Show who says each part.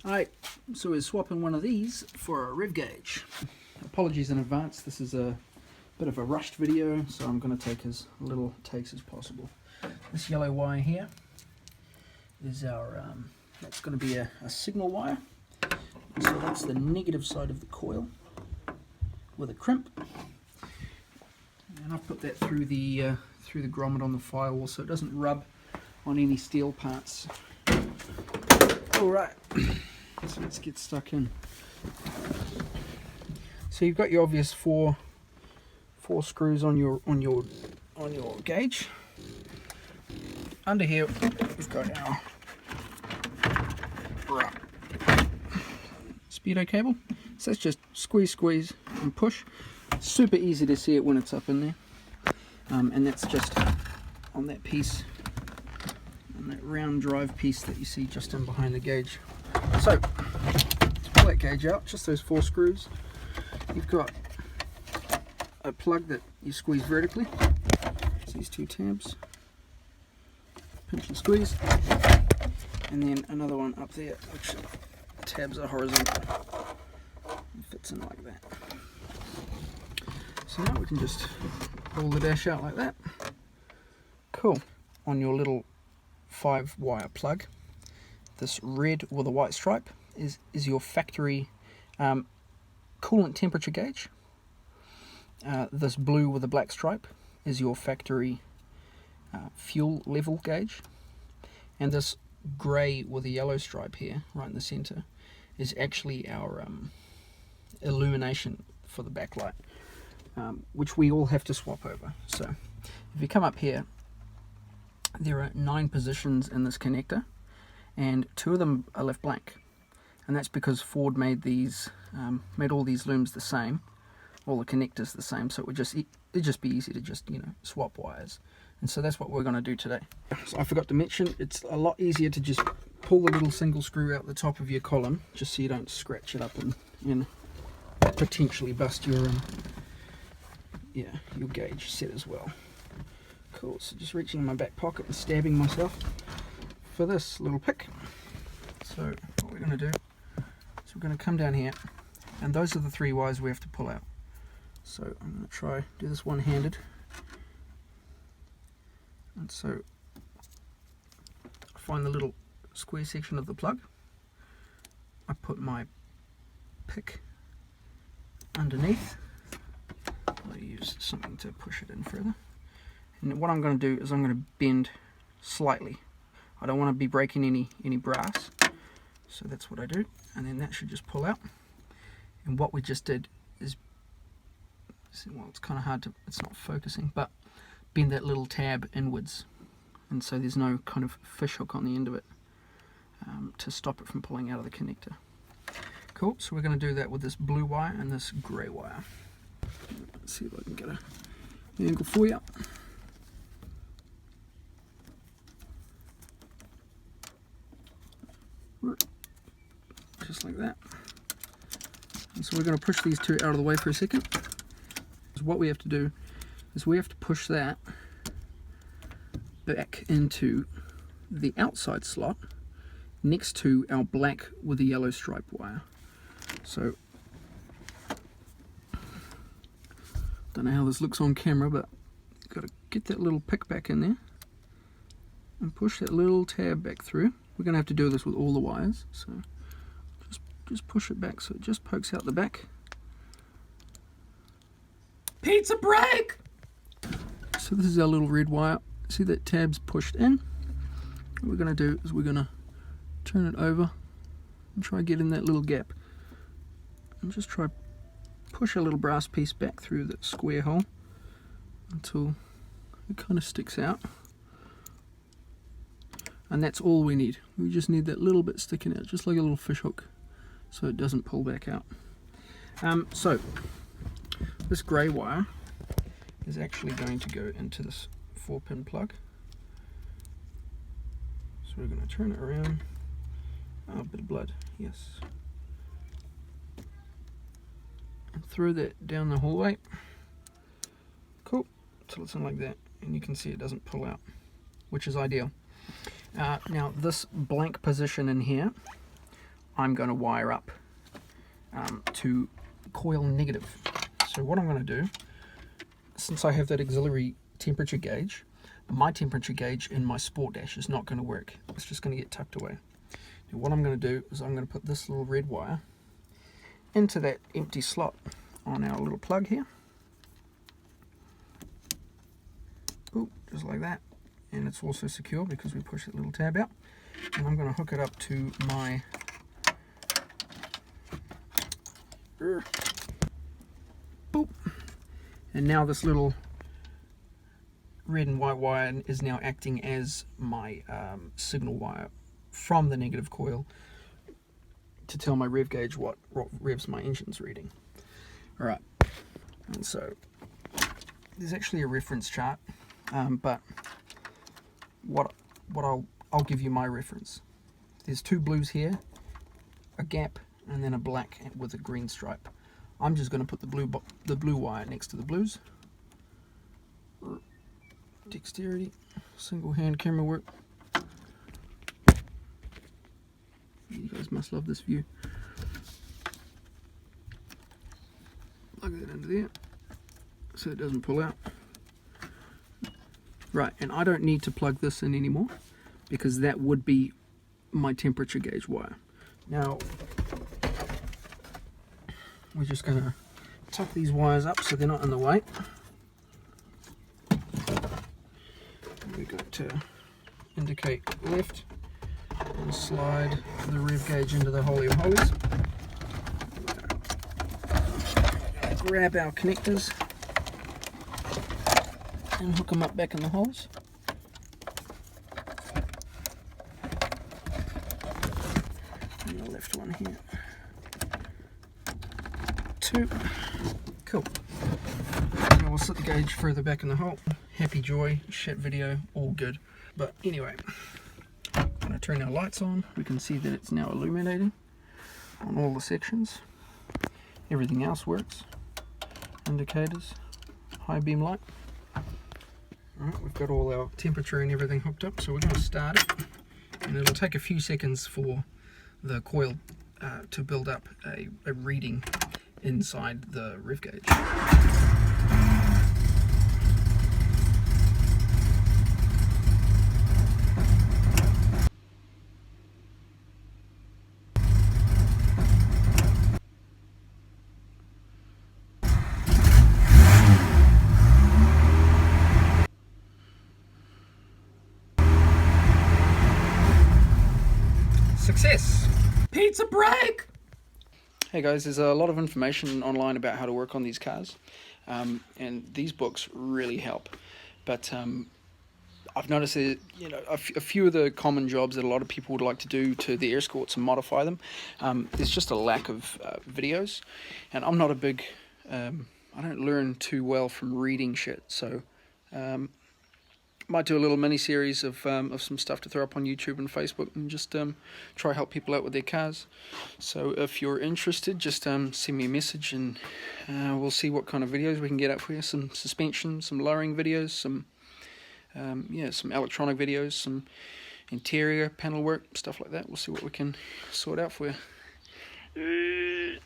Speaker 1: Alright, so we're swapping one of these for a rev gauge. Apologies in advance, this is a bit of a rushed video, so I'm going to take as little takes as possible. This yellow wire here is our, that's going to be a signal wire. So that's the negative side of the coil with a crimp. And I've put that through the grommet on the firewall so it doesn't rub on any steel parts. Alright, so let's get stuck in. So you've got your obvious four screws on your gauge. Under here we've got our speedo cable. So that's just squeeze and push. Super easy to see it when it's up in there. And that's just on that piece, on that round drive piece that you see just in behind the gauge. So to pull that gauge out, just those 4 screws. You've got a plug that you squeeze vertically. It's these 2 tabs. Pinch and squeeze. And then another one up there, which the tabs are horizontal. It fits in like that. So now we can just pull the dash out like that. Cool. On your little 5-wire plug, this red with a white stripe is your factory coolant temperature gauge. This blue with a black stripe is your factory fuel level gauge. And this grey with a yellow stripe here, right in the centre, is actually our illumination for the backlight. Which we all have to swap over. So if you come up here, there are 9 positions in this connector, and 2 of them are left blank, and that's because Ford made these, made all these looms the same, all the connectors the same, so it'd just be easy to just swap wires, and so that's what we're going to do today. So I forgot to mention, it's a lot easier to just pull the little single screw out the top of your column, just so you don't scratch it up and potentially bust your your gauge set as well. Cool, so just reaching in my back pocket and stabbing myself for this little pick. So what we're going to do is we're going to come down here, and those are the 3 wires we have to pull out. So I'm going to try do this one-handed. And so I find the little square section of the plug. I put my pick underneath. I'll use something to push it in further. And what I'm going to do is I'm going to bend slightly. I don't want to be breaking any brass, so that's what I do. And then that should just pull out. And what we just did is, well, it's kind of hard to, it's not focusing, but bend that little tab inwards. And so there's no kind of fish hook on the end of it to stop it from pulling out of the connector. Cool, so we're going to do that with this blue wire and this grey wire. Let's see if I can get an angle for you. Just like that. And so we're going to push these 2 out of the way for a second. So what we have to do is we have to push that back into the outside slot next to our black with the yellow stripe wire. So don't know how this looks on camera, but you've got to get that little pick back in there and push that little tab back through. We're going to have to do this with all the wires, so just push it back so it just pokes out the back. Pizza break! So this is our little red wire. See that tab's pushed in? What we're going to do is we're going to turn it over and try get in that little gap and just try push a little brass piece back through that square hole until it kind of sticks out, and that's all we need. We just need that little bit sticking out, just like a little fish hook, so it doesn't pull back out. So this grey wire is actually going to go into this 4-pin plug, so we're going to turn it around. Oh, a bit of blood, yes. And throw that down the hallway. Cool, till it's in like that, and you can see it doesn't pull out, which is ideal. Now this blank position in here, I'm going to wire up to coil negative. So what I'm going to do, since I have that auxiliary temperature gauge, my temperature gauge in my sport dash is not going to work. It's just going to get tucked away. Now what I'm going to do is I'm going to put this little red wire into that empty slot on our little plug here. Ooh, just like that. And it's also secure because we push that little tab out. And I'm going to hook it up to my boop. And now this little red and white wire is now acting as my signal wire from the negative coil to tell my rev gauge what revs my engine's reading. Alright, and so there's actually a reference chart, but what I'll give you my reference. There's two blues here, a gap, and then a black with a green stripe. I'm just going to put the blue wire next to the blues. Dexterity, single hand camera work. You guys must love this view. Plug that into there so it doesn't pull out. Right, and I don't need to plug this in anymore because that would be my temperature gauge wire. Now we're just going to tuck these wires up so they're not in the way. We're going to indicate left and slide the rev gauge into the holy of holies. Grab our connectors and hook them up back in the holes. And the left one here. 2. Cool. Now we'll set the gauge further back in the hole. Happy joy, shit video, all good. But anyway, when I turn our lights on, we can see that it's now illuminating on all the sections. Everything else works. Indicators, high beam light. Alright, we've got all our temperature and everything hooked up, so we're going to start it. And it'll take a few seconds for the coil to build up a reading inside the rev gauge. Success! Pizza break! Hey guys, there's a lot of information online about how to work on these cars, and these books really help. But I've noticed that, you know, a few of the common jobs that a lot of people would like to do to the Escorts and modify them, there's just a lack of videos, and I'm not a big, I don't learn too well from reading shit, so might do a little mini series of some stuff to throw up on YouTube and Facebook and just try help people out with their cars. So if you're interested, just send me a message and we'll see what kind of videos we can get up for you. Some suspension, some lowering videos, some some electronic videos, some interior panel work, stuff like that. We'll see what we can sort out for you.